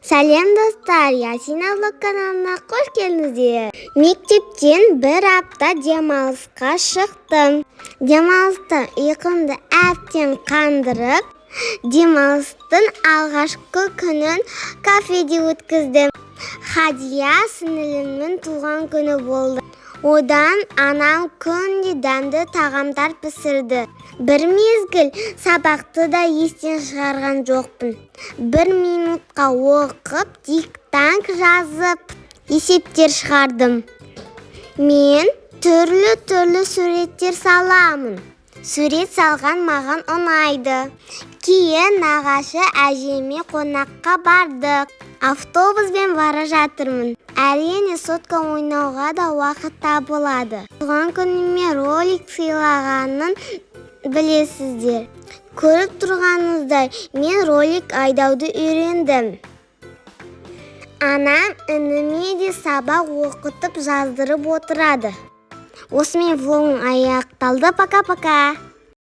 Сәлем достар, Ясина влог каналына қош келдіңіздер. Мектептен бір апта демалысқа шықтым. Демалысты ұйқымды әбден қандырып, демалыстың алғашқы күнін кафеде өткіздім. Хадия сіңілімнің туған күні болды. Одан анам күнде дәмді тағамдар пісірді. Бір мезгіл сабақты да естен шығарған жоқпын. 1 минутқа оқып, диктант жазып, есептер шығардым. Мен түрлі суреттер саламын. Сурет салған маған ұнайды. Кейін нағашы әжеме қонаққа бардық. Автобуспен бара жатырмын. Әрине сотка ойнауға да уақыт табылады. Туған күніме ролик сыйлағанын білесіздер. Көріп тұрғаныңыздай, мен ролик айдауды үйрендім. Анам ініме де сабақ оқытып жаздырып отырады. Осымен влогым аяқталды. Пока-пока.